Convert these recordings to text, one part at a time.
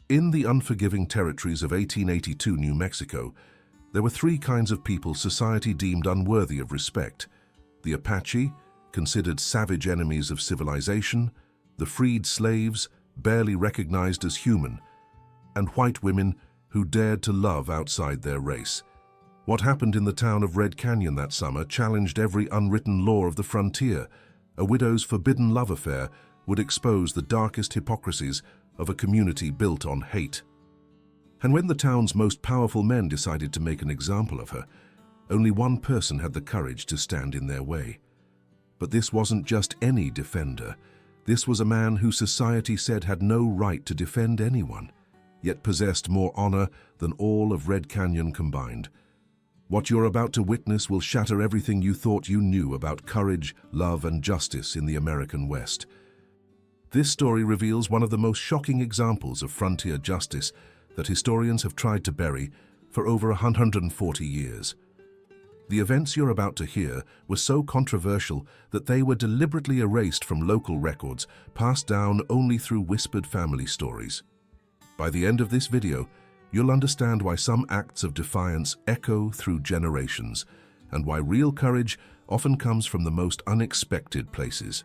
In the unforgiving territories of 1882 New Mexico, there were three kinds of people society deemed unworthy of respect: the Apache, considered savage enemies of civilization; the freed slaves, barely recognized as human; and white women who dared to love outside their race. What happened in the town of Red Canyon that summer challenged every unwritten law of the frontier. A widow's forbidden love affair would expose the darkest hypocrisies of a community built on hate. And when the town's most powerful men decided to make an example of her, only one person had the courage to stand in their way. But this wasn't just any defender. This was a man who society said had no right to defend anyone, yet possessed more honor than all of Red Canyon combined. What you're about to witness will shatter everything you thought you knew about courage, love, and justice in the American West. This story reveals one of the most shocking examples of frontier justice that historians have tried to bury for over 140 years. The events you're about to hear were so controversial that they were deliberately erased from local records, passed down only through whispered family stories. By the end of this video, you'll understand why some acts of defiance echo through generations, and why real courage often comes from the most unexpected places.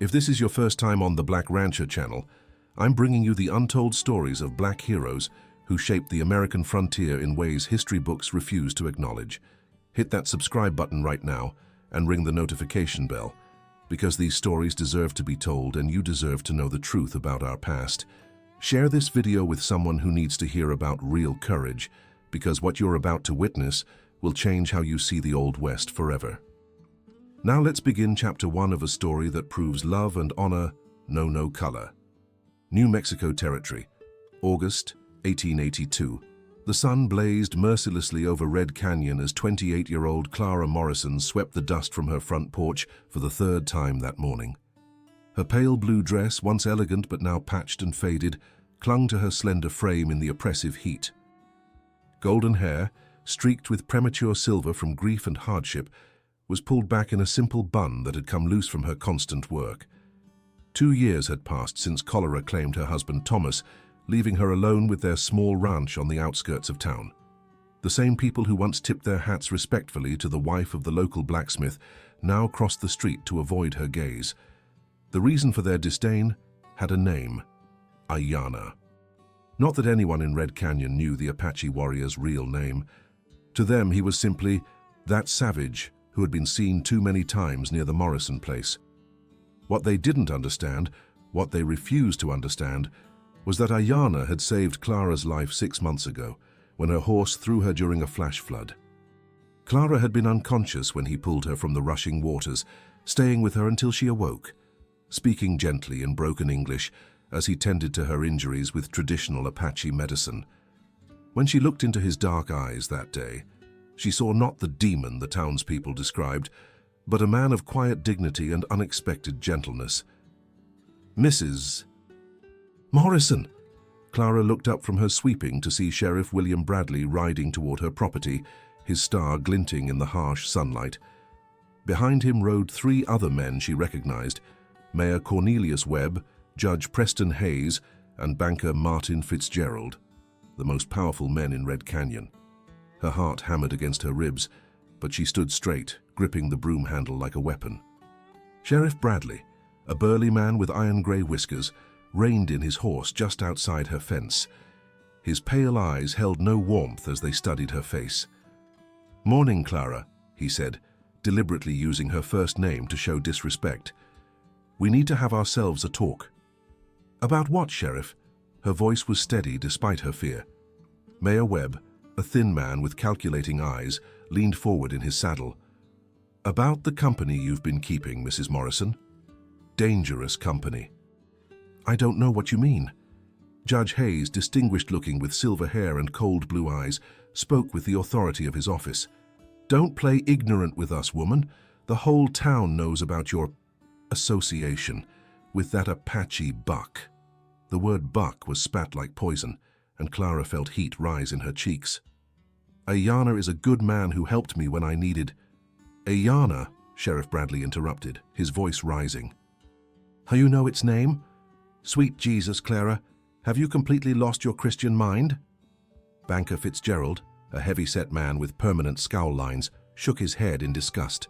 If this is your first time on the Black Rancher channel, I'm bringing you the untold stories of black heroes who shaped the American frontier in ways history books refuse to acknowledge. Hit that subscribe button right now and ring the notification bell, because these stories deserve to be told and you deserve to know the truth about our past. Share this video with someone who needs to hear about real courage, because what you're about to witness will change how you see the Old West forever. Now let's begin Chapter 1 of a story that proves love and honor know no color. New Mexico Territory, August 1882. The sun blazed mercilessly over Red Canyon as 28-year-old Clara Morrison swept the dust from her front porch for the third time that morning. Her pale blue dress, once elegant but now patched and faded, clung to her slender frame in the oppressive heat. Golden hair, streaked with premature silver from grief and hardship, was pulled back in a simple bun that had come loose from her constant work. 2 years had passed since cholera claimed her husband Thomas, leaving her alone with their small ranch on the outskirts of town. The same people who once tipped their hats respectfully to the wife of the local blacksmith now crossed the street to avoid her gaze. The reason for their disdain had a name: Ayanna. Not that anyone in Red Canyon knew the Apache warrior's real name. To them, he was simply that savage who had been seen too many times near the Morrison place. What they didn't understand, what they refused to understand, was that Ayanna had saved Clara's life 6 months ago, when her horse threw her during a flash flood. Clara had been unconscious when he pulled her from the rushing waters, staying with her until she awoke, speaking gently in broken English as he tended to her injuries with traditional Apache medicine. When she looked into his dark eyes that day, she saw not the demon the townspeople described, but a man of quiet dignity and unexpected gentleness. "Mrs. Morrison!" Clara looked up from her sweeping to see Sheriff William Bradley riding toward her property, his star glinting in the harsh sunlight. Behind him rode 3 other men she recognized: Mayor Cornelius Webb, Judge Preston Hayes, and banker Martin Fitzgerald, the most powerful men in Red Canyon. Her heart hammered against her ribs, but she stood straight, gripping the broom handle like a weapon. Sheriff Bradley, a burly man with iron-gray whiskers, reined in his horse just outside her fence. His pale eyes held no warmth as they studied her face. "Morning, Clara," he said, deliberately using her first name to show disrespect. "We need to have ourselves a talk." "About what, Sheriff?" Her voice was steady despite her fear. Mayor Webb, a thin man with calculating eyes, leaned forward in his saddle. "About the company you've been keeping, Mrs. Morrison. Dangerous company." "I don't know what you mean." Judge Hayes, distinguished-looking with silver hair and cold blue eyes, spoke with the authority of his office. "Don't play ignorant with us, woman. The whole town knows about your association with that Apache buck." The word buck was spat like poison, and Clara felt heat rise in her cheeks. "Ayanna is a good man who helped me when I needed—" "Ayanna," Sheriff Bradley interrupted, his voice rising. "You know its name? Sweet Jesus, Clara, Have you completely lost your Christian mind? Banker Fitzgerald, a heavy-set man with permanent scowl lines, shook his head in disgust.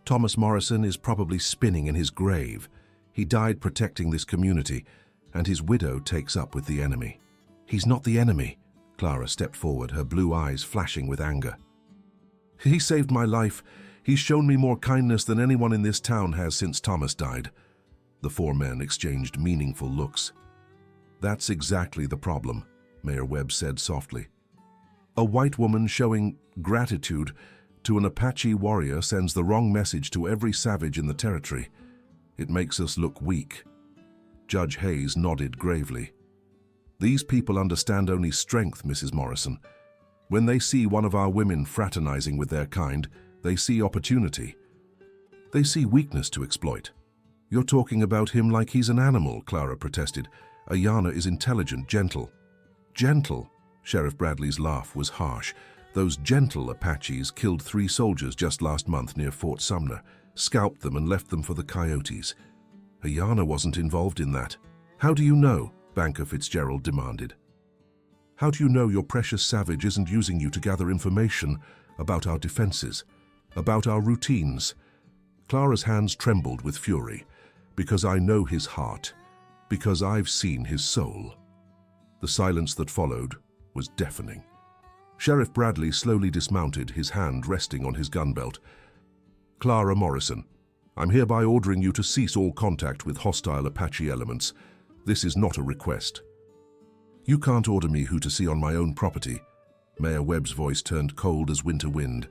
Thomas Morrison is probably spinning in his grave. He died protecting this community, and his widow takes up with the enemy. He's not the enemy. Clara stepped forward, her blue eyes flashing with anger. He saved my life. He's shown me more kindness than anyone in this town has since Thomas died. The four men exchanged meaningful looks. That's exactly the problem, Mayor Webb said softly. A white woman showing gratitude to an Apache warrior sends the wrong message to every savage in the territory. It makes us look weak. Judge Hayes nodded gravely. These people understand only strength, Mrs. Morrison. When they see one of our women fraternizing with their kind, they see opportunity. They see weakness to exploit. You're talking about him like he's an animal, Clara protested. Ayanna is intelligent, gentle. Gentle? Sheriff Bradley's laugh was harsh. Those gentle Apaches killed 3 soldiers just last month near Fort Sumner, scalped them and left them for the coyotes. Ayanna wasn't involved in that. How do you know? Banker Fitzgerald demanded. How do you know your precious savage isn't using you to gather information about our defenses, about our routines? Clara's hands trembled with fury. Because I know his heart. Because I've seen his soul. The silence that followed was deafening. Sheriff Bradley slowly dismounted, his hand resting on his gun belt. Clara Morrison, I'm hereby ordering you to cease all contact with hostile Apache elements. This is not a request. You can't order me who to see on my own property. Mayor Webb's voice turned cold as winter wind.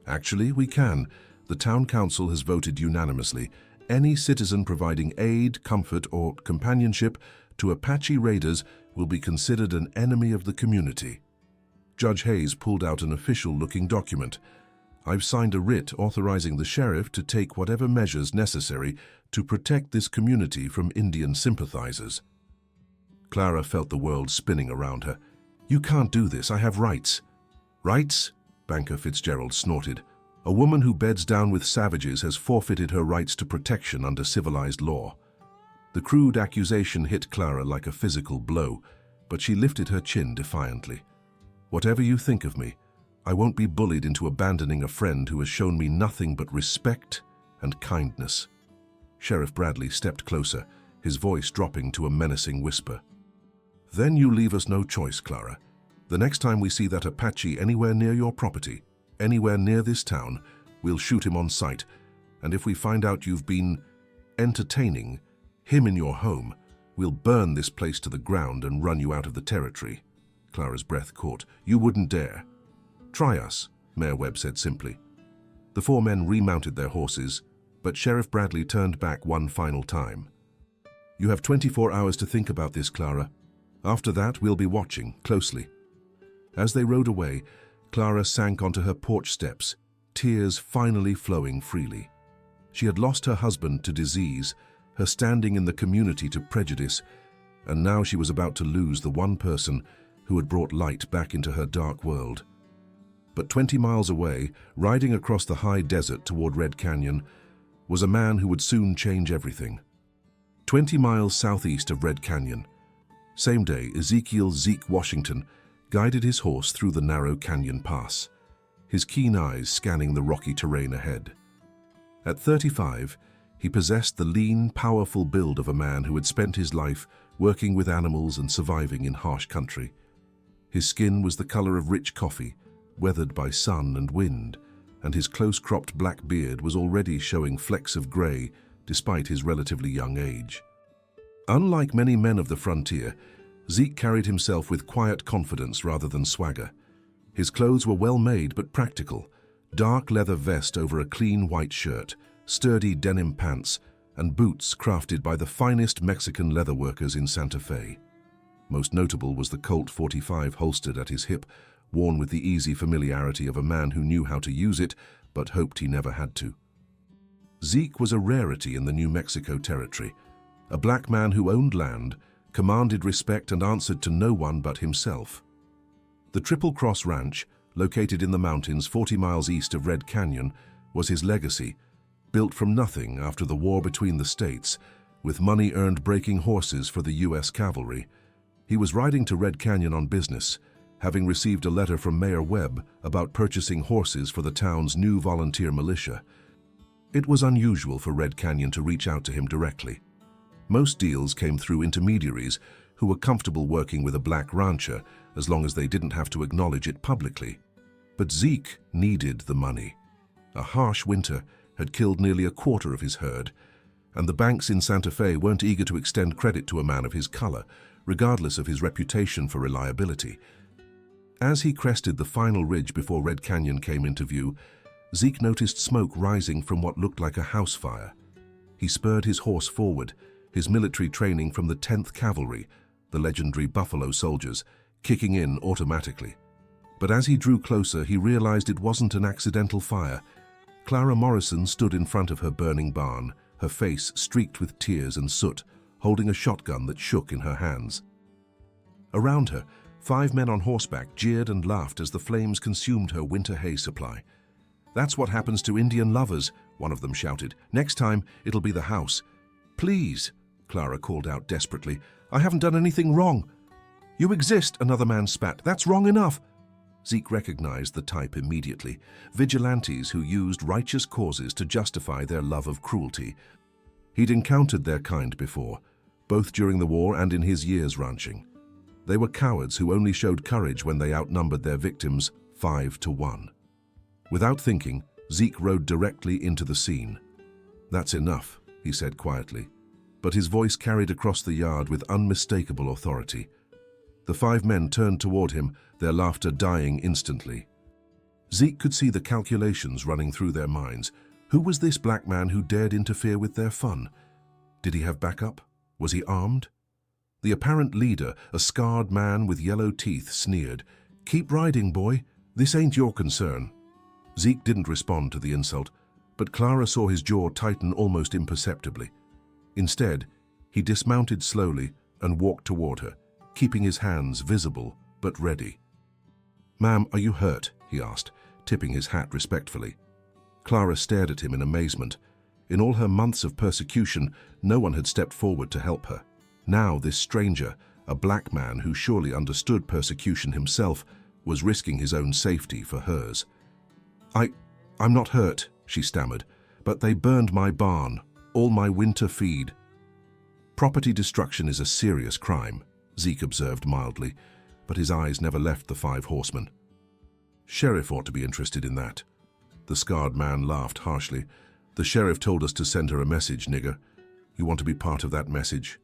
Actually, we can. The town council has voted unanimously. Any citizen providing aid, comfort, or companionship to Apache raiders will be considered an enemy of the community. Judge Hayes pulled out an official-looking document. I've signed a writ authorizing the sheriff to take whatever measures necessary to protect this community from Indian sympathizers. Clara felt the world spinning around her. You can't do this. I have rights. Rights? Banker Fitzgerald snorted. A woman who beds down with savages has forfeited her rights to protection under civilized law. The crude accusation hit Clara like a physical blow, but she lifted her chin defiantly. Whatever you think of me, I won't be bullied into abandoning a friend who has shown me nothing but respect and kindness. Sheriff Bradley stepped closer, his voice dropping to a menacing whisper. Then you leave us no choice, Clara. The next time we see that Apache anywhere near your property, anywhere near this town, we'll shoot him on sight, and if we find out you've been entertaining him in your home, we'll burn this place to the ground and run you out of the territory. Clara's breath caught. You wouldn't dare. Try us, Mayor Webb said simply. The four men remounted their horses, but Sheriff Bradley turned back one final time. You have 24 hours to think about this, Clara. After that, we'll be watching closely. As they rode away, Clara sank onto her porch steps, tears finally flowing freely. She had lost her husband to disease, her standing in the community to prejudice, and now she was about to lose the one person who had brought light back into her dark world. But 20 miles away, riding across the high desert toward Red Canyon, was a man who would soon change everything. 20 miles southeast of Red Canyon, same day, Ezekiel Washington guided his horse through the narrow canyon pass, his keen eyes scanning the rocky terrain ahead. At 35, he possessed the lean, powerful build of a man who had spent his life working with animals and surviving in harsh country. His skin was the color of rich coffee, weathered by sun and wind, and his close-cropped black beard was already showing flecks of gray despite his relatively young age. Unlike many men of the frontier, Zeke carried himself with quiet confidence rather than swagger. His clothes were well made but practical, dark leather vest over a clean white shirt, sturdy denim pants, and boots crafted by the finest Mexican leatherworkers in Santa Fe. Most notable was the Colt .45 holstered at his hip, worn with the easy familiarity of a man who knew how to use it but hoped he never had to. Zeke was a rarity in the New Mexico territory, a black man who owned land, commanded respect and answered to no one but himself. The Triple Cross Ranch, located in the mountains 40 miles east of Red Canyon, was his legacy, built from nothing after the war between the states, with money earned breaking horses for the U.S. cavalry. He was riding to Red Canyon on business, having received a letter from Mayor Webb about purchasing horses for the town's new volunteer militia. It was unusual for Red Canyon to reach out to him directly. Most deals came through intermediaries who were comfortable working with a black rancher as long as they didn't have to acknowledge it publicly. But Zeke needed the money. A harsh winter had killed nearly a quarter of his herd, and the banks in Santa Fe weren't eager to extend credit to a man of his color, regardless of his reputation for reliability. As he crested the final ridge before Red Canyon came into view, Zeke noticed smoke rising from what looked like a house fire. He spurred his horse forward, his military training from the 10th Cavalry, the legendary Buffalo Soldiers, kicking in automatically. But as he drew closer, he realized it wasn't an accidental fire. Clara Morrison stood in front of her burning barn, her face streaked with tears and soot, holding a shotgun that shook in her hands. Around her, 5 men on horseback jeered and laughed as the flames consumed her winter hay supply. "That's what happens to Indian lovers," one of them shouted. "Next time, it'll be the house." "Please," Clara called out desperately. "I haven't done anything wrong." "You exist," another man spat. "That's wrong enough." Zeke recognized the type immediately. Vigilantes who used righteous causes to justify their love of cruelty. He'd encountered their kind before, both during the war and in his years ranching. They were cowards who only showed courage when they outnumbered their victims 5 to 1. Without thinking, Zeke rode directly into the scene. "That's enough," he said quietly, but his voice carried across the yard with unmistakable authority. The 5 men turned toward him, their laughter dying instantly. Zeke could see the calculations running through their minds. Who was this black man who dared interfere with their fun? Did he have backup? Was he armed? The apparent leader, a scarred man with yellow teeth, sneered. "Keep riding, boy. This ain't your concern." Zeke didn't respond to the insult, but Clara saw his jaw tighten almost imperceptibly. Instead, he dismounted slowly and walked toward her, keeping his hands visible but ready. "Ma'am, are you hurt?" he asked, tipping his hat respectfully. Clara stared at him in amazement. In all her months of persecution, no one had stepped forward to help her. Now this stranger, a black man who surely understood persecution himself, was risking his own safety for hers. I'm not hurt," she stammered, "but they burned my barn, all my winter feed." "Property destruction is a serious crime," Zeke observed mildly, but his eyes never left the 5 horsemen. "Sheriff ought to be interested in that." The scarred man laughed harshly. "The sheriff told us to send her a message, nigger. You want to be part of that message?"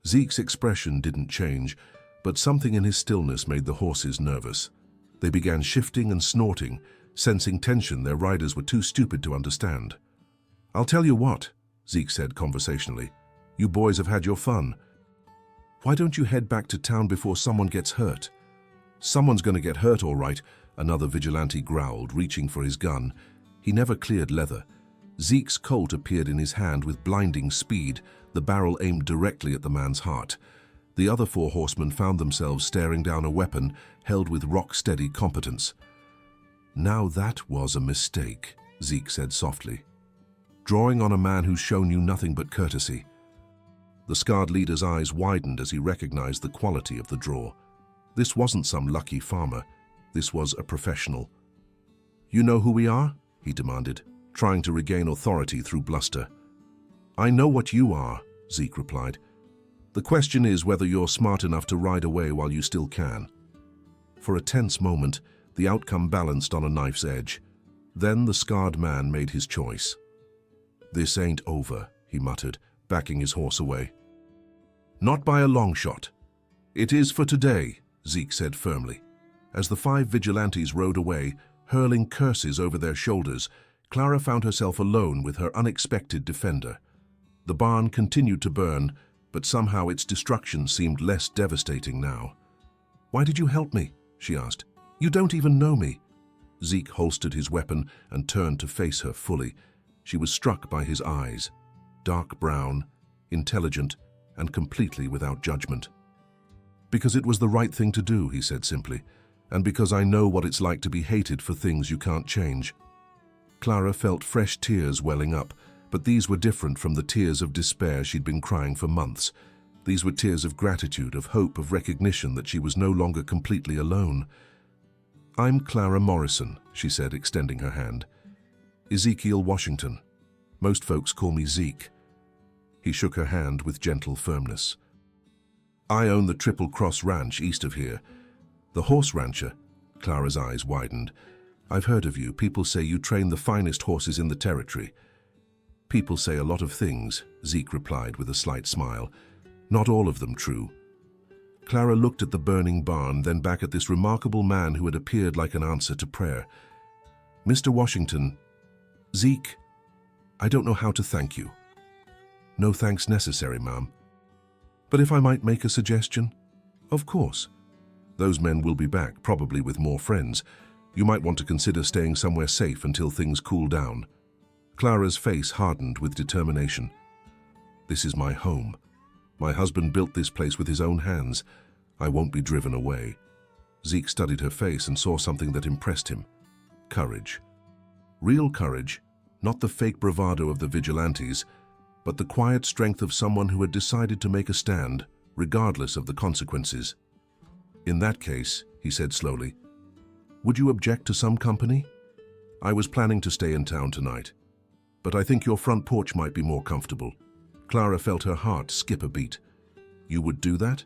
Zeke's expression didn't change, but something in his stillness made the horses nervous. They began shifting and snorting, sensing tension their riders were too stupid to understand. "I'll tell you what," Zeke said conversationally. "You boys have had your fun. Why don't you head back to town before someone gets hurt?" "Someone's going to get hurt, all right," another vigilante growled, reaching for his gun. He never cleared leather. Zeke's Colt appeared in his hand with blinding speed, the barrel aimed directly at the man's heart. The other 4 horsemen found themselves staring down a weapon held with rock-steady competence. "Now that was a mistake," Zeke said softly. "Drawing on a man who's shown you nothing but courtesy." The scarred leader's eyes widened as he recognized the quality of the draw. This wasn't some lucky farmer. This was a professional. "You know who we are?" he demanded, trying to regain authority through bluster. "I know what you are," Zeke replied. "The question is whether you're smart enough to ride away while you still can." For a tense moment, the outcome balanced on a knife's edge. Then the scarred man made his choice. "This ain't over," he muttered, backing his horse away. "Not by a long shot." "It is for today," Zeke said firmly. As the 5 vigilantes rode away, hurling curses over their shoulders, Clara found herself alone with her unexpected defender. The barn continued to burn, but somehow its destruction seemed less devastating now. "Why did you help me?" she asked. "You don't even know me." Zeke holstered his weapon and turned to face her fully. She was struck by his eyes, dark brown, intelligent, and completely without judgment. "Because it was the right thing to do," he said simply, "and because I know what it's like to be hated for things you can't change." Clara felt fresh tears welling up, but these were different from the tears of despair she'd been crying for months. These were tears of gratitude, of hope, of recognition that she was no longer completely alone. "I'm Clara Morrison," she said, extending her hand. "Ezekiel Washington. Most folks call me Zeke." He shook her hand with gentle firmness. "I own the Triple Cross Ranch east of here. The horse rancher." Clara's eyes widened. "I've heard of you. People say you train the finest horses in the territory." "People say a lot of things," Zeke replied with a slight smile. "Not all of them true." Clara looked at the burning barn, then back at this remarkable man who had appeared like an answer to prayer. "Mr. Washington, Zeke, I don't know how to thank you." "No thanks necessary, ma'am. But if I might make a suggestion?" "Of course. Those men will be back, probably with more friends. You might want to consider staying somewhere safe until things cool down." Clara's face hardened with determination. "This is my home. My husband built this place with his own hands. I won't be driven away." Zeke studied her face and saw something that impressed him. Courage. Real courage, not the fake bravado of the vigilantes, but the quiet strength of someone who had decided to make a stand, regardless of the consequences. "In that case," he said slowly, "would you object to some company? I was planning to stay in town tonight, but I think your front porch might be more comfortable." Clara felt her heart skip a beat. "You would do that?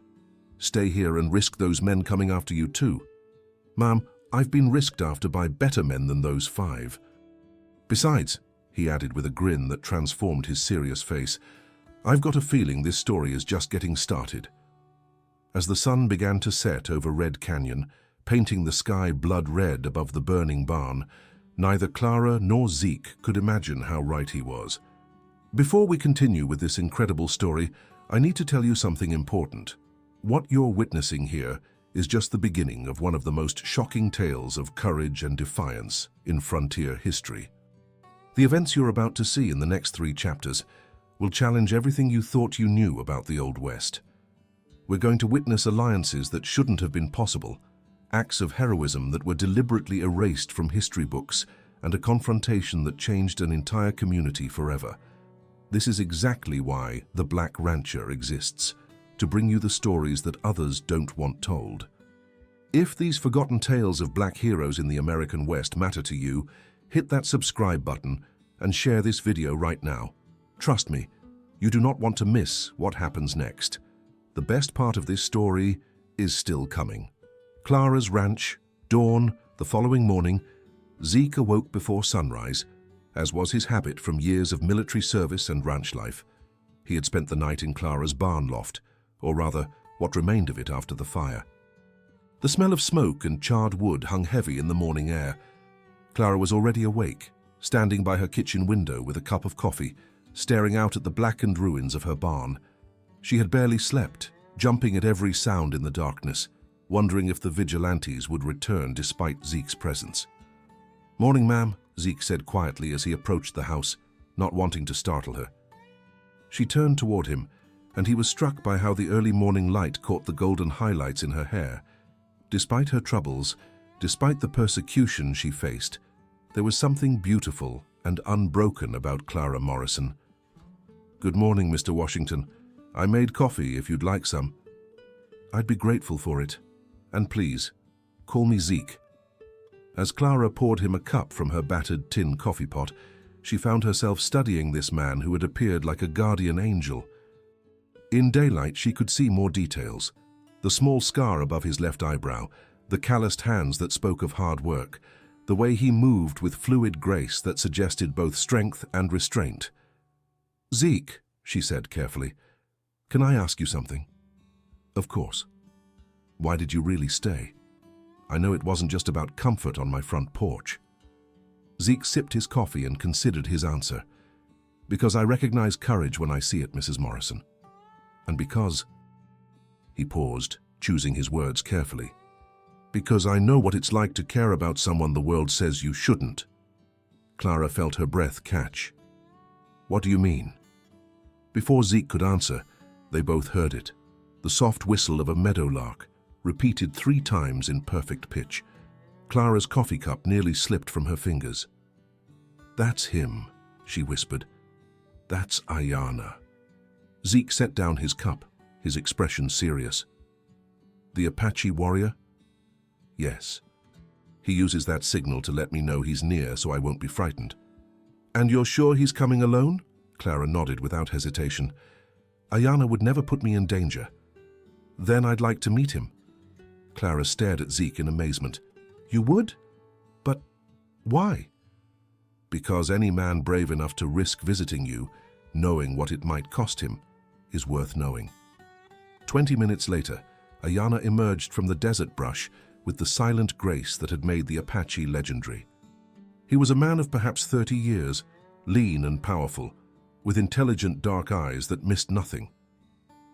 Stay here and risk those men coming after you too?" "Ma'am, I've been risked after by better men than those 5. Besides," he added with a grin that transformed his serious face, "I've got a feeling this story is just getting started." As the sun began to set over Red Canyon, painting the sky blood red above the burning barn, neither Clara nor Zeke could imagine how right he was. "Before we continue with this incredible story, I need to tell you something important. What you're witnessing here is just the beginning of one of the most shocking tales of courage and defiance in frontier history. The events you're about to see in the next 3 chapters will challenge everything you thought you knew about the Old West. We're going to witness alliances that shouldn't have been possible, acts of heroism that were deliberately erased from history books, and a confrontation that changed an entire community forever. This is exactly why The Black Rancher exists, to bring you the stories that others don't want told. If these forgotten tales of black heroes in the American West matter to you, hit that subscribe button and share this video right now. Trust me, you do not want to miss what happens next. The best part of this story is still coming. Clara's ranch, dawn, the following morning, Zeke awoke before sunrise, as was his habit from years of military service and ranch life. He had spent the night in Clara's barn loft, or rather, what remained of it after the fire. The smell of smoke and charred wood hung heavy in the morning air. Clara was already awake, standing by her kitchen window with a cup of coffee, staring out at the blackened ruins of her barn. She had barely slept, jumping at every sound in the darkness, wondering if the vigilantes would return despite Zeke's presence. "Morning, ma'am," Zeke said quietly as he approached the house, not wanting to startle her. She turned toward him, and he was struck by how the early morning light caught the golden highlights in her hair. Despite her troubles, despite the persecution she faced, there was something beautiful and unbroken about Clara Morrison. "Good morning, Mr. Washington. I made coffee if you'd like some." "I'd be grateful for it. And please, call me Zeke." As Clara poured him a cup from her battered tin coffee pot, she found herself studying this man who had appeared like a guardian angel. In daylight, she could see more details. The small scar above his left eyebrow, the calloused hands that spoke of hard work, the way he moved with fluid grace that suggested both strength and restraint. "Zeke," she said carefully, "can I ask you something?" "Of course." "Why did you really stay? I know it wasn't just about comfort on my front porch." Zeke sipped his coffee and considered his answer. "Because I recognize courage when I see it, Mrs. Morrison. And because—" He paused, choosing his words carefully. "Because I know what it's like to care about someone the world says you shouldn't." Clara felt her breath catch. "What do you mean?" Before Zeke could answer, they both heard it. The soft whistle of a meadowlark, repeated 3 times in perfect pitch. Clara's coffee cup nearly slipped from her fingers. "That's him," she whispered. "That's Ayana." Zeke set down his cup, his expression serious. "The Apache warrior?" "Yes. He uses that signal to let me know he's near so I won't be frightened." "And you're sure he's coming alone?" Clara nodded without hesitation. "Ayanna would never put me in danger." "Then I'd like to meet him." Clara stared at Zeke in amazement. "You would? But why?" "Because any man brave enough to risk visiting you, knowing what it might cost him, is worth knowing." 20 minutes later, Ayanna emerged from the desert brush with the silent grace that had made the Apache legendary. He was a man of perhaps 30 years, lean and powerful, with intelligent dark eyes that missed nothing.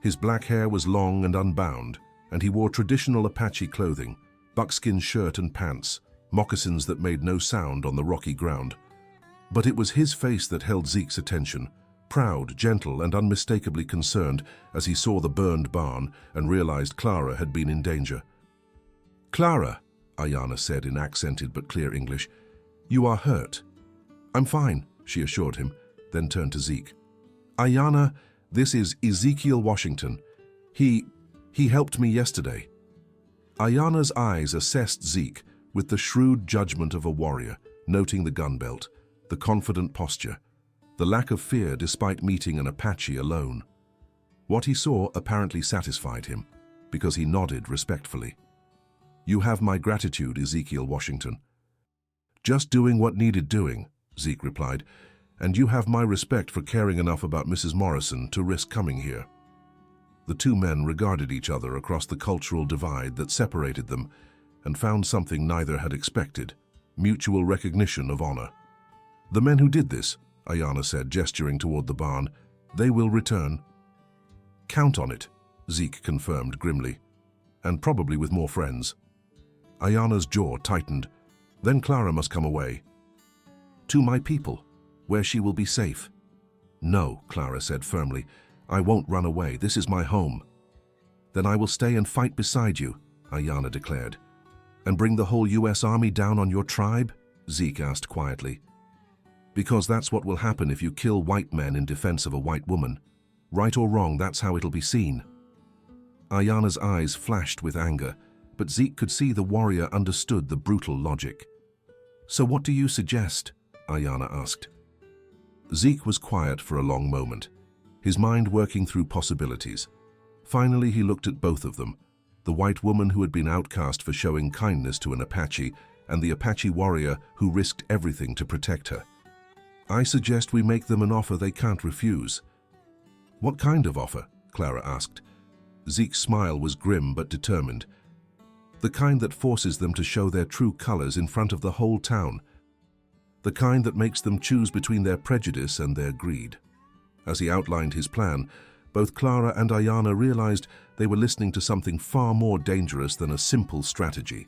His black hair was long and unbound, and he wore traditional Apache clothing, buckskin shirt and pants, moccasins that made no sound on the rocky ground. But it was his face that held Zeke's attention, proud, gentle, and unmistakably concerned as he saw the burned barn and realized Clara had been in danger. "Clara," Ayanna said in accented but clear English, "you are hurt." "I'm fine," she assured him, then turned to Zeke. "Ayanna, this is Ezekiel Washington. He helped me yesterday." Ayanna's eyes assessed Zeke with the shrewd judgment of a warrior, noting the gun belt, the confident posture, the lack of fear despite meeting an Apache alone. What he saw apparently satisfied him, because he nodded respectfully. "You have my gratitude, Ezekiel Washington." "Just doing what needed doing," Zeke replied, "and you have my respect for caring enough about Mrs. Morrison to risk coming here." The two men regarded each other across the cultural divide that separated them and found something neither had expected: mutual recognition of honor. "The men who did this," Ayanna said, gesturing toward the barn, "they will return." "Count on it," Zeke confirmed grimly, "and probably with more friends." Ayanna's jaw tightened. "Then Clara must come away." "To my people, where she will be safe." "No," Clara said firmly, "I won't run away. This is my home." "Then I will stay and fight beside you," Ayanna declared. "And bring the whole U.S. Army down on your tribe?" Zeke asked quietly. "Because that's what will happen if you kill white men in defense of a white woman. Right or wrong, that's how it'll be seen." Ayanna's eyes flashed with anger, but Zeke could see the warrior understood the brutal logic. "So what do you suggest?" Ayanna asked. Zeke was quiet for a long moment, his mind working through possibilities. Finally, he looked at both of them, the white woman who had been outcast for showing kindness to an Apache, and the Apache warrior who risked everything to protect her. "I suggest we make them an offer they can't refuse." "What kind of offer?" Clara asked. Zeke's smile was grim but determined. "The kind that forces them to show their true colors in front of the whole town. The kind that makes them choose between their prejudice and their greed." As he outlined his plan, both Clara and Ayanna realized they were listening to something far more dangerous than a simple strategy.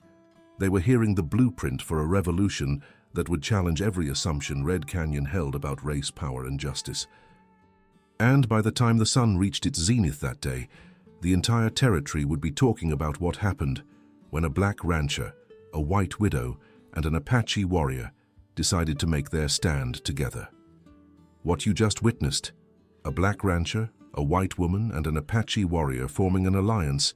They were hearing the blueprint for a revolution that would challenge every assumption Red Canyon held about race, power, and justice. And by the time the sun reached its zenith that day, the entire territory would be talking about what happened when a black rancher, a white widow, and an Apache warrior decided to make their stand together. What you just witnessed, a black rancher, a white woman, and an Apache warrior forming an alliance,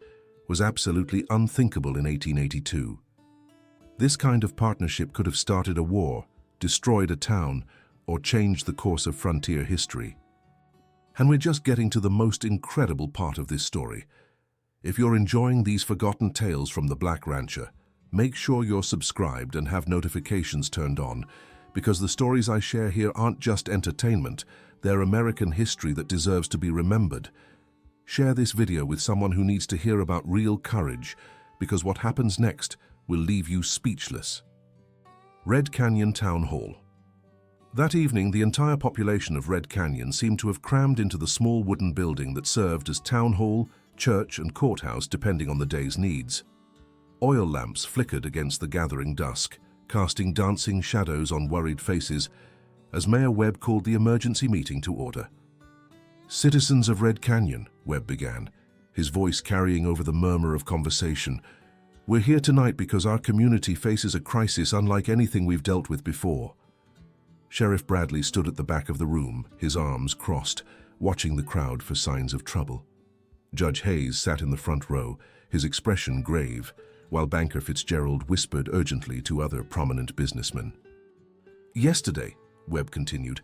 was absolutely unthinkable in 1882. This kind of partnership could have started a war, destroyed a town, or changed the course of frontier history. And we're just getting to the most incredible part of this story. If you're enjoying these forgotten tales from the Black Rancher, make sure you're subscribed and have notifications turned on, because the stories I share here aren't just entertainment, they're American history that deserves to be remembered. Share this video with someone who needs to hear about real courage, because what happens next will leave you speechless. Red Canyon Town Hall. That evening, the entire population of Red Canyon seemed to have crammed into the small wooden building that served as town hall, church, and courthouse depending on the day's needs. Oil lamps flickered against the gathering dusk, casting dancing shadows on worried faces, as Mayor Webb called the emergency meeting to order. "Citizens of Red Canyon," Webb began, his voice carrying over the murmur of conversation, "we're here tonight because our community faces a crisis unlike anything we've dealt with before." Sheriff Bradley stood at the back of the room, his arms crossed, watching the crowd for signs of trouble. Judge Hayes sat in the front row, his expression grave, while banker Fitzgerald whispered urgently to other prominent businessmen. Yesterday, Webb continued,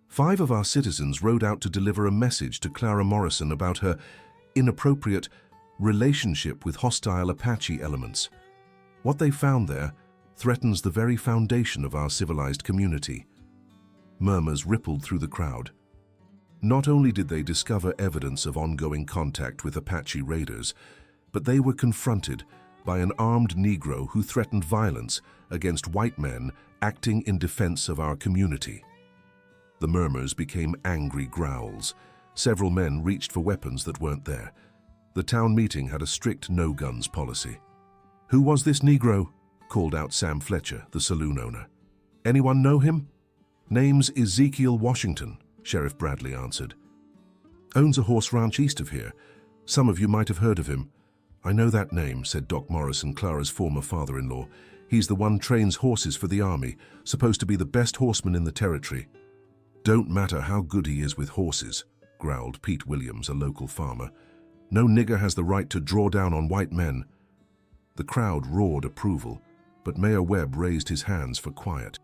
5 of our citizens rode out to deliver a message to Clara Morrison about her inappropriate relationship with hostile Apache elements. What they found there threatens the very foundation of our civilized community. Murmurs rippled through the crowd. Not only did they discover evidence of ongoing contact with Apache raiders, but they were confronted by an armed Negro who threatened violence against white men acting in defense of our community. The murmurs became angry growls. Several men reached for weapons that weren't there. The town meeting had a strict no-guns policy. "Who was this Negro?" called out Sam Fletcher, the saloon owner. "Anyone know him?" "Name's Ezekiel Washington," Sheriff Bradley answered. "Owns a horse ranch east of here. Some of you might have heard of him." "I know that name," said Doc Morrison, Clara's former father-in-law. "He's the one trains horses for the army, supposed to be the best horseman in the territory." "Don't matter how good he is with horses," growled Pete Williams, a local farmer. "No nigger has the right to draw down on white men." The crowd roared approval, but Mayor Webb raised his hands for quiet.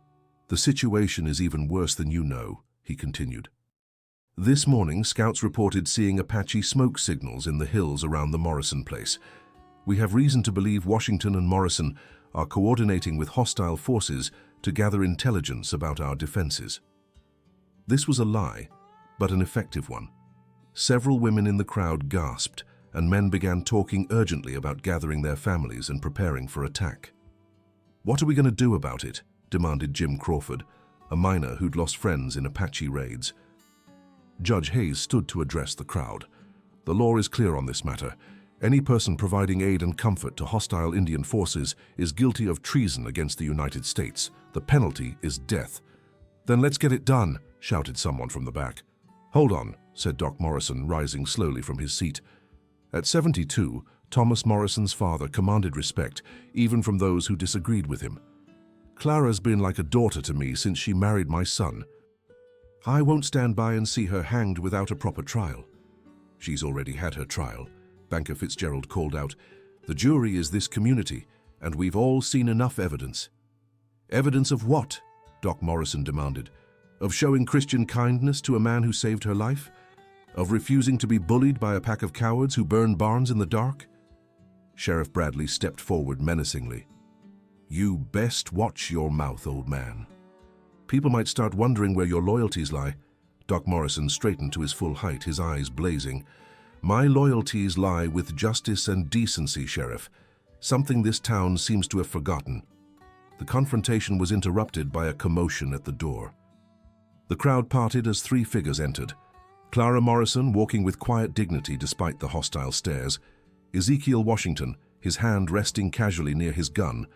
"The situation is even worse than you know," he continued. "This morning, scouts reported seeing Apache smoke signals in the hills around the Morrison place. We have reason to believe Washington and Morrison are coordinating with hostile forces to gather intelligence about our defenses." This was a lie, but an effective one. Several women in the crowd gasped, and men began talking urgently about gathering their families and preparing for attack. "What are we going to do about it?" demanded Jim Crawford, a miner who'd lost friends in Apache raids. Judge Hayes stood to address the crowd. "The law is clear on this matter. Any person providing aid and comfort to hostile Indian forces is guilty of treason against the United States. The penalty is death." "Then let's get it done," shouted someone from the back. "Hold on," said Doc Morrison, rising slowly from his seat. At 72, Thomas Morrison's father commanded respect, even from those who disagreed with him. "Clara's been like a daughter to me since she married my son. I won't stand by and see her hanged without a proper trial." "She's already had her trial," Banker Fitzgerald called out. "The jury is this community, and we've all seen enough evidence." "Evidence of what?" Doc Morrison demanded. "Of showing Christian kindness to a man who saved her life? Of refusing to be bullied by a pack of cowards who burn barns in the dark?" Sheriff Bradley stepped forward menacingly. "You best watch your mouth, old man. People might start wondering where your loyalties lie." Doc Morrison straightened to his full height, his eyes blazing. "My loyalties lie with justice and decency, Sheriff, something this town seems to have forgotten." The confrontation was interrupted by a commotion at the door. The crowd parted as 3 figures entered. Clara Morrison, walking with quiet dignity despite the hostile stares, Ezekiel Washington, his hand resting casually near his gun,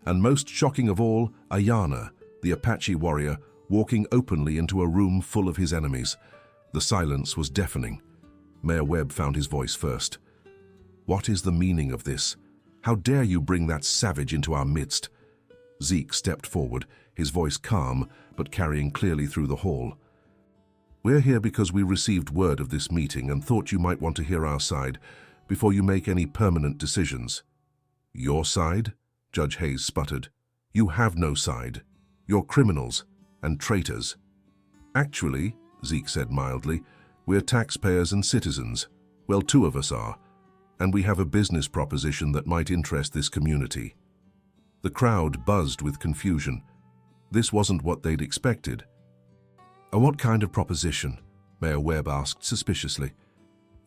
and most shocking of all, Ayanna, the Apache warrior, walking openly into a room full of his enemies. The silence was deafening. Mayor Webb found his voice first. "What is the meaning of this? How dare you bring that savage into our midst?" Zeke stepped forward, his voice calm, but carrying clearly through the hall. "We're here because we received word of this meeting and thought you might want to hear our side before you make any permanent decisions." "Your side?" Judge Hayes sputtered. "You have no side. You're criminals and traitors." "Actually," Zeke said mildly, "we're taxpayers and citizens. Well, 2 of us are. And we have a business proposition that might interest this community." The crowd buzzed with confusion. This wasn't what they'd expected. "What kind of proposition?" Mayor Webb asked suspiciously.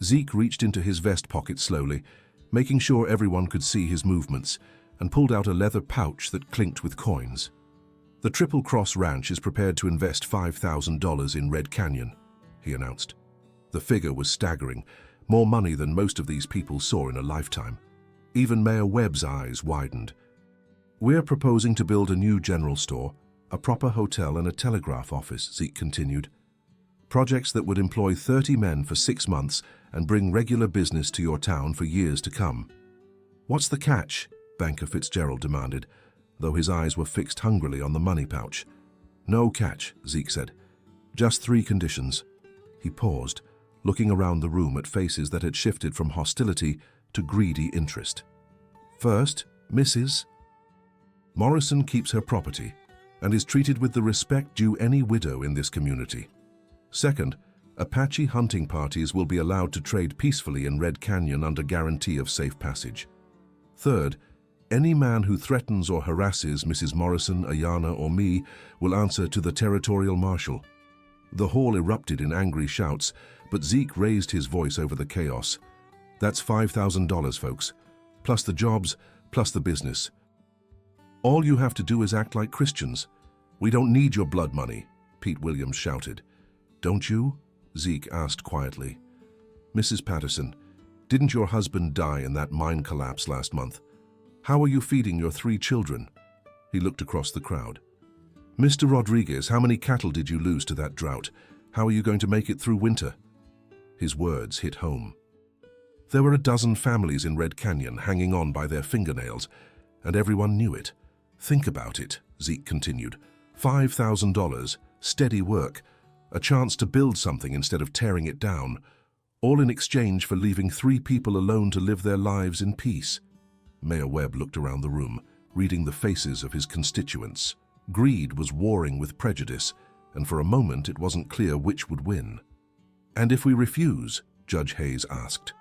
Zeke reached into his vest pocket slowly, making sure everyone could see his movements, and pulled out a leather pouch that clinked with coins. "The Triple Cross Ranch is prepared to invest $5,000 in Red Canyon," he announced. The figure was staggering, more money than most of these people saw in a lifetime. Even Mayor Webb's eyes widened. "We're proposing to build a new general store, a proper hotel and a telegraph office," Zeke continued. "Projects that would employ 30 men for 6 months and bring regular business to your town for years to come." "What's the catch?" Banker Fitzgerald demanded, though his eyes were fixed hungrily on the money pouch. "No catch," Zeke said. "Just 3 conditions." He paused, looking around the room at faces that had shifted from hostility to greedy interest. First, Mrs. Morrison keeps her property and is treated with the respect due any widow in this community. Second, Apache hunting parties will be allowed to trade peacefully in Red Canyon under guarantee of safe passage. Third, any man who threatens or harasses Mrs. Morrison, Ayana, or me will answer to the territorial marshal. The hall erupted in angry shouts, but Zeke raised his voice over the chaos. That's $5,000, folks, plus the jobs, plus the business. All you have to do is act like Christians. We don't need your blood money, Pete Williams shouted. Don't you? Zeke asked quietly. Mrs. Patterson, didn't your husband die in that mine collapse last month? How are you feeding your 3 children? He looked across the crowd. Mr. Rodriguez, how many cattle did you lose to that drought? How are you going to make it through winter? His words hit home. There were a dozen families in Red Canyon hanging on by their fingernails, and everyone knew it. Think about it, Zeke continued. $5,000, steady work, a chance to build something instead of tearing it down, all in exchange for leaving 3 people alone to live their lives in peace. Mayor Webb looked around the room, reading the faces of his constituents. Greed was warring with prejudice, and for a moment it wasn't clear which would win. And if we refuse? Judge Hayes asked.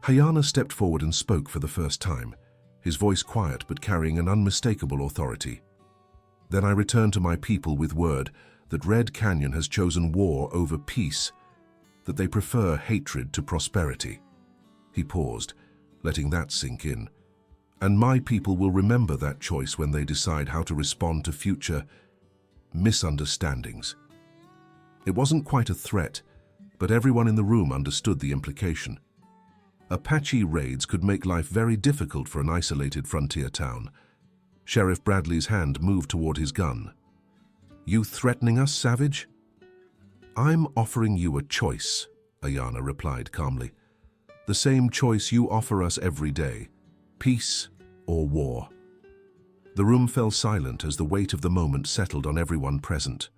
Hayana stepped forward and spoke for the first time, his voice quiet but carrying an unmistakable authority. Then I return to my people with word that Red Canyon has chosen war over peace, that they prefer hatred to prosperity. He paused, letting that sink in. And my people will remember that choice when they decide how to respond to future misunderstandings. It wasn't quite a threat, but everyone in the room understood the implication. Apache raids could make life very difficult for an isolated frontier town. Sheriff Bradley's hand moved toward his gun. You threatening us, Savage? I'm offering you a choice, Ayana replied calmly. The same choice you offer us every day. Peace or war. The room fell silent as the weight of the moment settled on everyone present.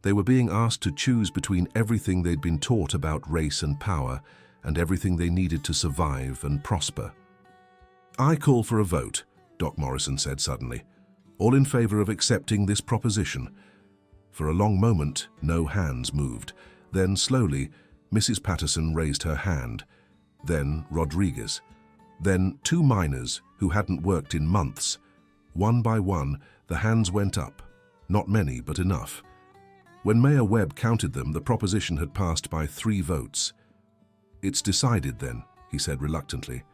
They were being asked to choose between everything they'd been taught about race and power and everything they needed to survive and prosper. I call for a vote, Doc Morrison said suddenly. All in favor of accepting this proposition. For a long moment, no hands moved. Then, slowly, Mrs. Patterson raised her hand. Then Rodriguez. Then 2 miners who hadn't worked in months. One by one, the hands went up. Not many, but enough. When Mayor Webb counted them, the proposition had passed by 3 votes. It's decided then, he said reluctantly.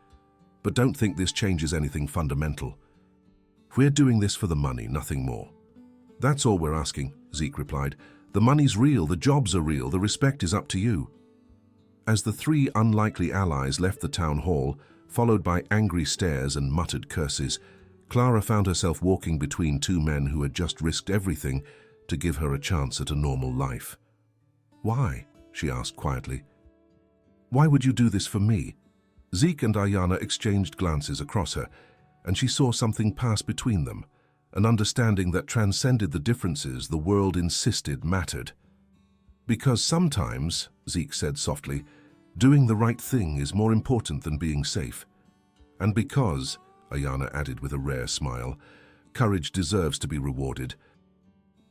But don't think this changes anything fundamental. We're doing this for the money, nothing more. That's all we're asking, Zeke replied. The money's real, the jobs are real, the respect is up to you. As the 3 unlikely allies left the town hall, followed by angry stares and muttered curses, Clara found herself walking between 2 men who had just risked everything to give her a chance at a normal life. Why? She asked quietly. Why would you do this for me? Zeke and Ayana exchanged glances across her, and she saw something pass between them, an understanding that transcended the differences the world insisted mattered. Because sometimes, Zeke said softly, doing the right thing is more important than being safe. And because, Ayana added with a rare smile, courage deserves to be rewarded.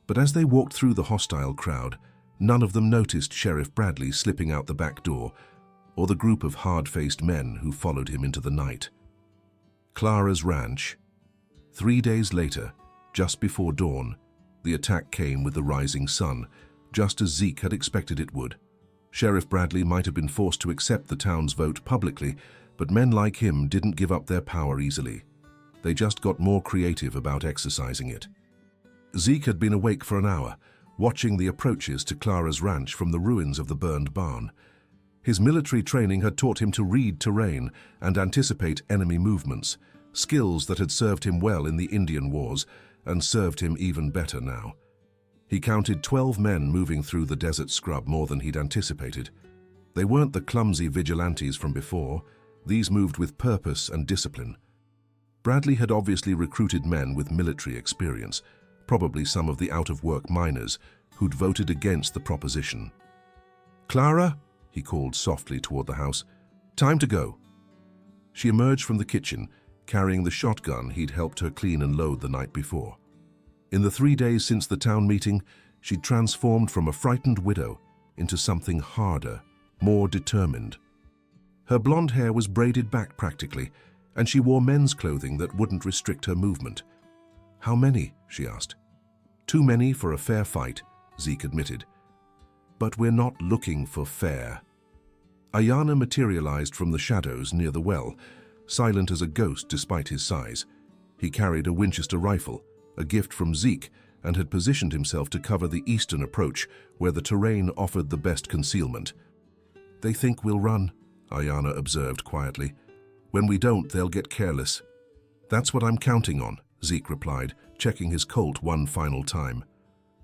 But as they walked through the hostile crowd, none of them noticed Sheriff Bradley slipping out the back door, or the group of hard-faced men who followed him into the night. Clara's ranch. 3 days later, just before dawn, the attack came with the rising sun, just as Zeke had expected it would. Sheriff Bradley might have been forced to accept the town's vote publicly, but men like him didn't give up their power easily. They just got more creative about exercising it. Zeke had been awake for an hour, watching the approaches to Clara's ranch from the ruins of the burned barn. His military training had taught him to read terrain and anticipate enemy movements, skills that had served him well in the Indian Wars and served him even better now. He counted 12 men moving through the desert scrub, more than he'd anticipated. They weren't the clumsy vigilantes from before. These moved with purpose and discipline. Bradley had obviously recruited men with military experience, probably some of the out-of-work miners who'd voted against the proposition. Clara, he called softly toward the house. "Time to go." She emerged from the kitchen, carrying the shotgun he'd helped her clean and load the night before. In the 3 days since the town meeting, she'd transformed from a frightened widow into something harder, more determined. Her blonde hair was braided back practically, and she wore men's clothing that wouldn't restrict her movement. "How many?" she asked. "Too many for a fair fight," Zeke admitted. "But we're not looking for fair." Ayanna materialized from the shadows near the well, silent as a ghost despite his size. He carried a Winchester rifle, a gift from Zeke, and had positioned himself to cover the eastern approach, where the terrain offered the best concealment. "They think we'll run," Ayanna observed quietly. "When we don't, they'll get careless." "That's what I'm counting on," Zeke replied, checking his Colt one final time.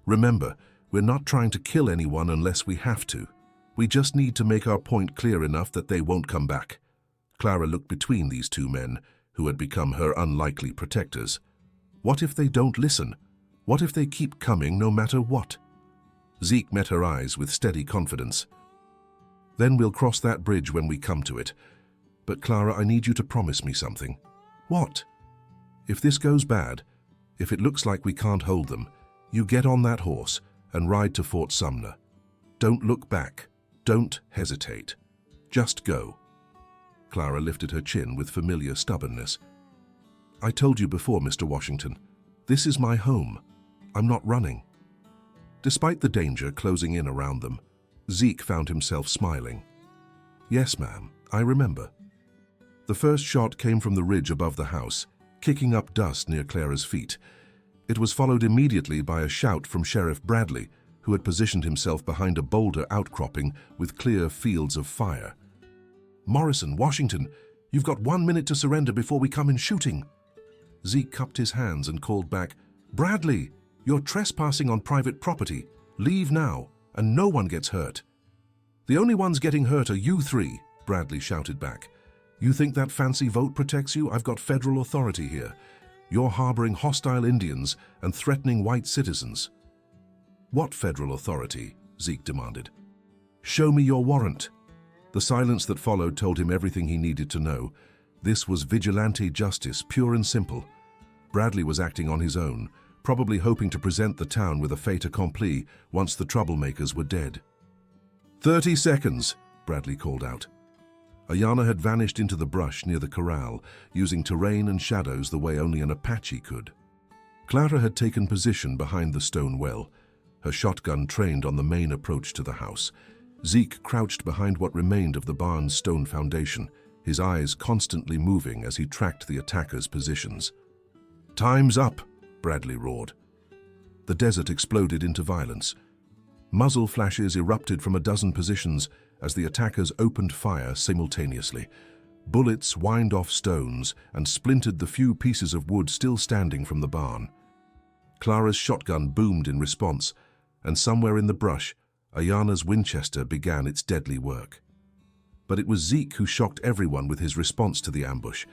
"Remember, we're not trying to kill anyone unless we have to. We just need to make our point clear enough that they won't come back." Clara looked between these two men, who had become her unlikely protectors. What if they don't listen? What if they keep coming no matter what? Zeke met her eyes with steady confidence. "Then we'll cross that bridge when we come to it. But Clara, I need you to promise me something." "What?" "If this goes bad, if it looks like we can't hold them, you get on that horse and ride to Fort Sumner. Don't look back. Don't hesitate. Just go." Clara lifted her chin with familiar stubbornness. "I told you before, Mr. Washington, this is my home. I'm not running." Despite the danger closing in around them, Zeke found himself smiling. "Yes, ma'am, I remember." The first shot came from the ridge above the house, kicking up dust near Clara's feet. It was followed immediately by a shout from Sheriff Bradley, who had positioned himself behind a boulder outcropping with clear fields of fire. "Morrison, Washington, you've got 1 minute to surrender before we come in shooting." Zeke cupped his hands and called back, "Bradley, you're trespassing on private property. Leave now, and no one gets hurt." "The only ones getting hurt are you three," Bradley shouted back. "You think that fancy vote protects you? I've got federal authority here. You're harboring hostile Indians and threatening white citizens." "What federal authority?" Zeke demanded. "Show me your warrant." The silence that followed told him everything he needed to know. This was vigilante justice, pure and simple. Bradley was acting on his own, probably hoping to present the town with a fait accompli once the troublemakers were dead. 30 seconds, Bradley called out. Ayanna had vanished into the brush near the corral, using terrain and shadows the way only an Apache could. Clara had taken position behind the stone well, her shotgun trained on the main approach to the house. Zeke crouched behind what remained of the barn's stone foundation, his eyes constantly moving as he tracked the attackers' positions. "Time's up," Bradley roared. The desert exploded into violence. Muzzle flashes erupted from a dozen positions as the attackers opened fire simultaneously. Bullets whined off stones and splintered the few pieces of wood still standing from the barn. Clara's shotgun boomed in response, and somewhere in the brush, Ayanna's Winchester began its deadly work. But it was Zeke who shocked everyone with his response to the ambush.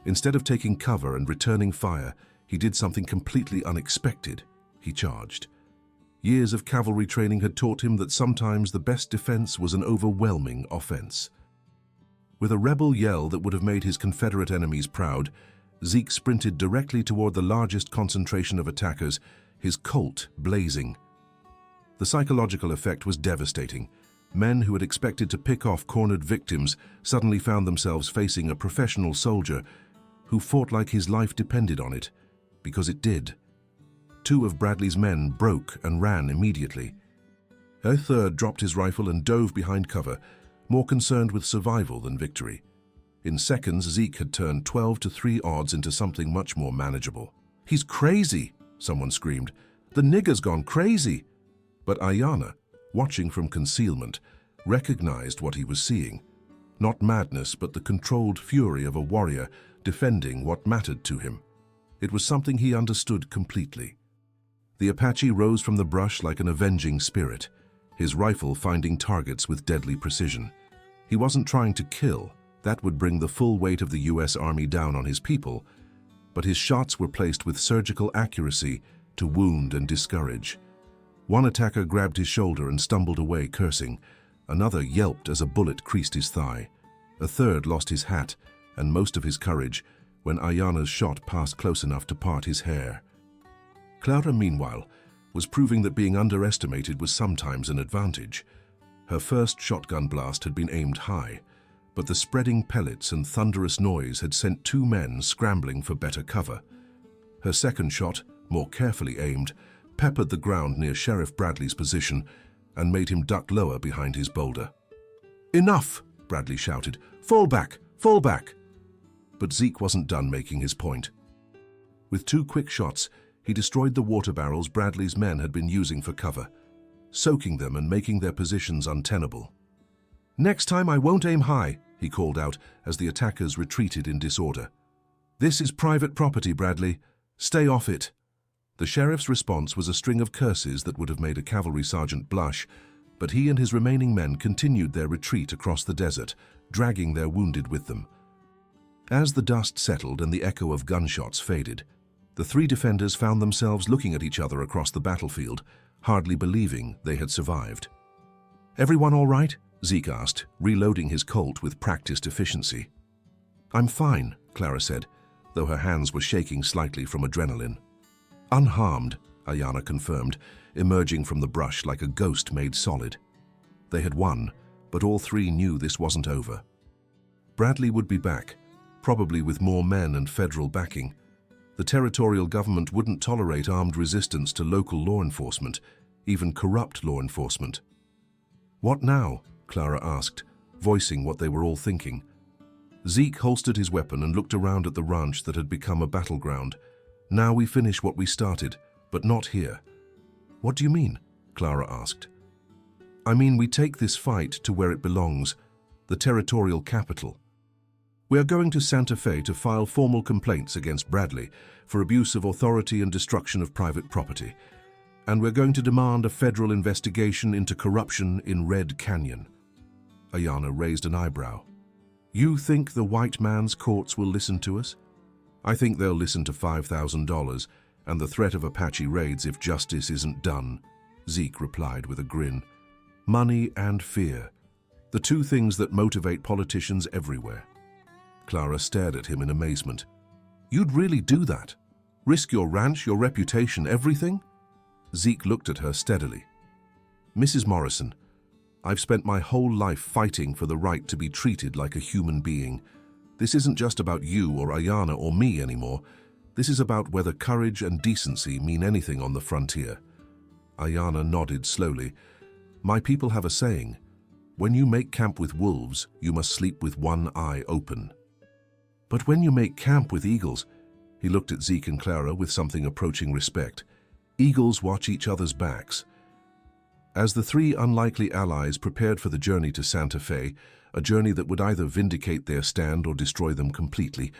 Instead of taking cover and returning fire, he did something completely unexpected. He charged. Years of cavalry training had taught him that sometimes the best defense was an overwhelming offense. With a rebel yell that would have made his Confederate enemies proud, Zeke sprinted directly toward the largest concentration of attackers, his Colt blazing. The psychological effect was devastating. Men who had expected to pick off cornered victims suddenly found themselves facing a professional soldier who fought like his life depended on it, because it did. 2 of Bradley's men broke and ran immediately. A third dropped his rifle and dove behind cover, more concerned with survival than victory. In seconds, Zeke had turned 12-3 odds into something much more manageable. "He's crazy!" someone screamed. "The nigger's gone crazy!" But Ayanna, watching from concealment, recognized what he was seeing. Not madness, but the controlled fury of a warrior defending what mattered to him. It was something he understood completely. The Apache rose from the brush like an avenging spirit, his rifle finding targets with deadly precision. He wasn't trying to kill. That would bring the full weight of the U.S. Army down on his people, but his shots were placed with surgical accuracy to wound and discourage. One attacker grabbed his shoulder and stumbled away, cursing. Another yelped as a bullet creased his thigh. A third lost his hat and most of his courage when Ayanna's shot passed close enough to part his hair. Clara, meanwhile, was proving that being underestimated was sometimes an advantage. Her first shotgun blast had been aimed high, but the spreading pellets and thunderous noise had sent two men scrambling for better cover. Her second shot, more carefully aimed, peppered the ground near Sheriff Bradley's position and made him duck lower behind his boulder. "Enough!" Bradley shouted. "Fall back! Fall back!" But Zeke wasn't done making his point. With two quick shots, he destroyed the water barrels Bradley's men had been using for cover, soaking them and making their positions untenable. "Next time I won't aim high," he called out as the attackers retreated in disorder. "This is private property, Bradley. Stay off it." The sheriff's response was a string of curses that would have made a cavalry sergeant blush, but he and his remaining men continued their retreat across the desert, dragging their wounded with them. As the dust settled and the echo of gunshots faded, the three defenders found themselves looking at each other across the battlefield, hardly believing they had survived. "Everyone all right?" Zeke asked, reloading his Colt with practiced efficiency. "I'm fine," Clara said, though her hands were shaking slightly from adrenaline. "Unharmed," Ayanna confirmed, emerging from the brush like a ghost made solid. They had won, but all three knew this wasn't over. Bradley would be back, probably with more men and federal backing. The territorial government wouldn't tolerate armed resistance to local law enforcement, even corrupt law enforcement. "What now?" Clara asked, voicing what they were all thinking. Zeke holstered his weapon and looked around at the ranch that had become a battleground. "Now we finish what we started, but not here." "What do you mean?" Clara asked. "I mean we take this fight to where it belongs, the territorial capital. We are going to Santa Fe to file formal complaints against Bradley for abuse of authority and destruction of private property. And we're going to demand a federal investigation into corruption in Red Canyon." Ayanna raised an eyebrow. "You think the white man's courts will listen to us?" "I think they'll listen to $5,000 and the threat of Apache raids if justice isn't done," Zeke replied with a grin. "Money and fear, the two things that motivate politicians everywhere." Clara stared at him in amazement. "You'd really do that? Risk your ranch, your reputation, everything?" Zeke looked at her steadily. "Mrs. Morrison, I've spent my whole life fighting for the right to be treated like a human being. This isn't just about you or Ayanna or me anymore. This is about whether courage and decency mean anything on the frontier." Ayanna nodded slowly. "My people have a saying, when you make camp with wolves, you must sleep with one eye open. But when you make camp with eagles," he looked at Zeke and Clara with something approaching respect, "eagles watch each other's backs." As the three unlikely allies prepared for the journey to Santa Fe, a journey that would either vindicate their stand or destroy them completely,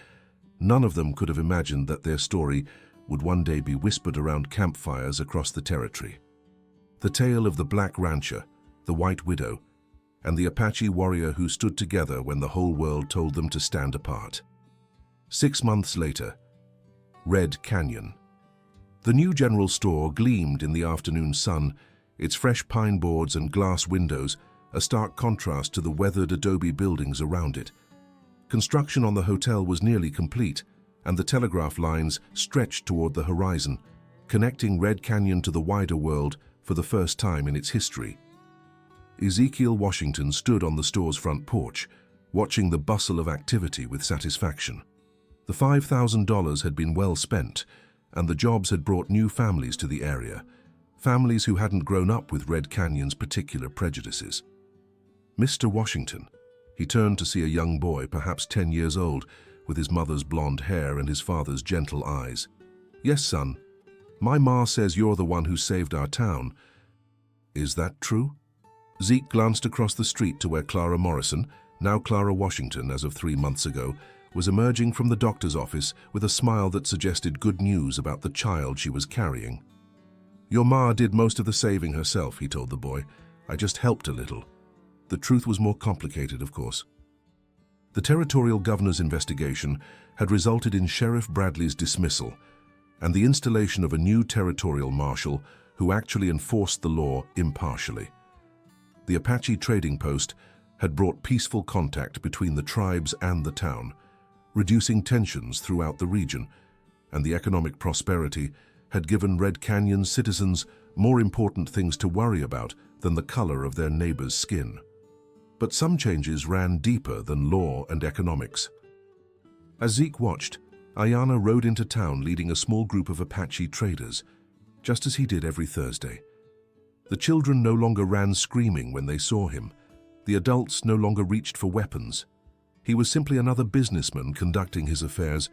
none of them could have imagined that their story would one day be whispered around campfires across the territory. The tale of the Black Rancher, the White Widow, and the Apache warrior who stood together when the whole world told them to stand apart. 6 months later, Red Canyon. The new general store gleamed in the afternoon sun, its fresh pine boards and glass windows a stark contrast to the weathered adobe buildings around it. Construction on the hotel was nearly complete, and the telegraph lines stretched toward the horizon, connecting Red Canyon to the wider world for the first time in its history. Ezekiel Washington stood on the store's front porch, watching the bustle of activity with satisfaction. The $5,000 had been well spent, and the jobs had brought new families to the area, families who hadn't grown up with Red Canyon's particular prejudices. "Mr. Washington," he turned to see a young boy, perhaps 10 years old, with his mother's blonde hair and his father's gentle eyes. "Yes, son. My ma says you're the one who saved our town. Is that true?" Zeke glanced across the street to where Clara Morrison, now Clara Washington as of 3 months ago, was emerging from the doctor's office with a smile that suggested good news about the child she was carrying. "Your ma did most of the saving herself," he told the boy. "I just helped a little." The truth was more complicated, of course. The territorial governor's investigation had resulted in Sheriff Bradley's dismissal and the installation of a new territorial marshal who actually enforced the law impartially. The Apache trading post had brought peaceful contact between the tribes and the town, reducing tensions throughout the region, and the economic prosperity had given Red Canyon's citizens more important things to worry about than the color of their neighbor's skin. But some changes ran deeper than law and economics. As Zeke watched, Ayanna rode into town leading a small group of Apache traders, just as he did every Thursday. The children no longer ran screaming when they saw him. The adults no longer reached for weapons. He was simply another businessman conducting his affairs,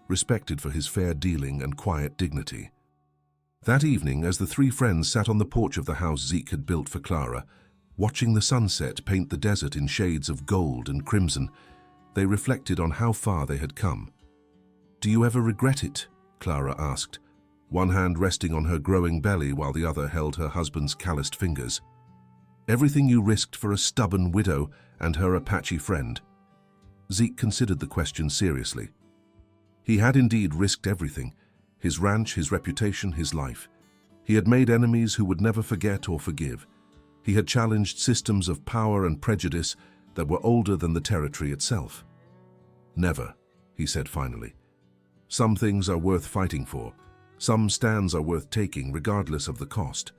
respected for his fair dealing and quiet dignity. That evening, as the three friends sat on the porch of the house Zeke had built for Clara, watching the sunset paint the desert in shades of gold and crimson, they reflected on how far they had come. "Do you ever regret it?" Clara asked, one hand resting on her growing belly while the other held her husband's calloused fingers. "Everything you risked for a stubborn widow and her Apache friend?" Zeke considered the question seriously. He had indeed risked everything: his ranch, his reputation, his life. He had made enemies who would never forget or forgive. He had challenged systems of power and prejudice that were older than the territory itself. "Never," he said finally. "Some things are worth fighting for. Some stands are worth taking regardless of the cost."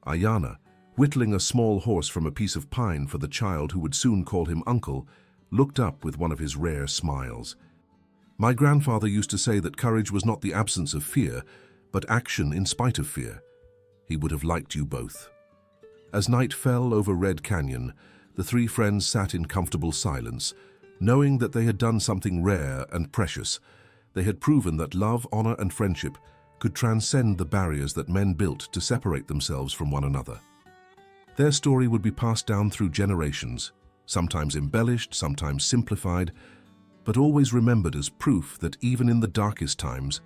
Ayanna, whittling a small horse from a piece of pine for the child who would soon call him uncle, looked up with one of his rare smiles. "My grandfather used to say that courage was not the absence of fear, but action in spite of fear. He would have liked you both." As night fell over Red Canyon, the three friends sat in comfortable silence, knowing that they had done something rare and precious. They had proven that love, honor, and friendship could transcend the barriers that men built to separate themselves from one another. Their story would be passed down through generations, sometimes embellished, sometimes simplified, but always remembered as proof that even in the darkest times,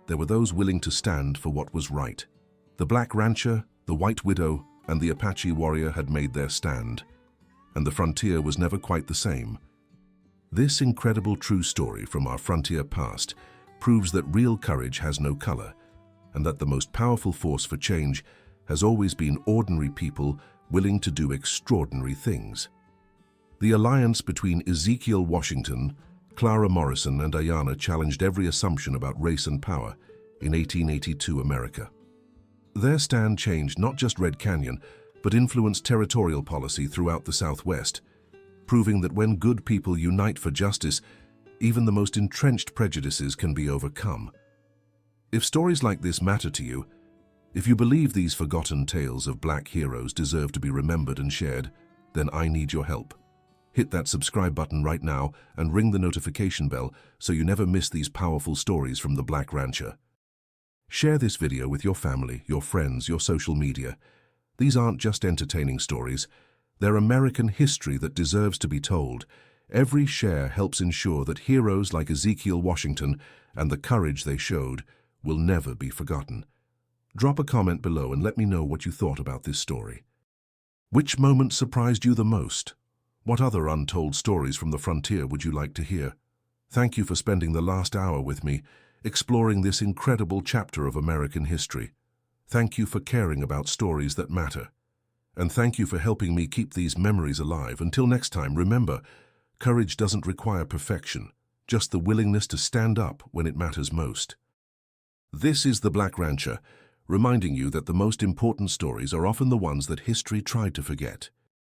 there were those willing to stand for what was right. The Black Rancher, the White Widow, and the Apache warrior had made their stand, and the frontier was never quite the same. This incredible true story from our frontier past proves that real courage has no color, and that the most powerful force for change has always been ordinary people willing to do extraordinary things. The alliance between Ezekiel Washington, Clara Morrison, and Ayanna challenged every assumption about race and power in 1882 America. Their stand changed not just Red Canyon, but influenced territorial policy throughout the Southwest, proving that when good people unite for justice, even the most entrenched prejudices can be overcome. If stories like this matter to you, if you believe these forgotten tales of black heroes deserve to be remembered and shared, then I need your help. Hit that subscribe button right now and ring the notification bell so you never miss these powerful stories from the Black Rancher. Share this video with your family, your friends, your social media. These aren't just entertaining stories. They're American history that deserves to be told. Every share helps ensure that heroes like Ezekiel Washington and the courage they showed will never be forgotten. Drop a comment below and let me know what you thought about this story. Which moment surprised you the most? What other untold stories from the frontier would you like to hear? Thank you for spending the last hour with me, exploring this incredible chapter of American history. Thank you for caring about stories that matter. And thank you for helping me keep these memories alive. Until next time, remember, courage doesn't require perfection, just the willingness to stand up when it matters most. This is the Black Rancher, reminding you that the most important stories are often the ones that history tried to forget.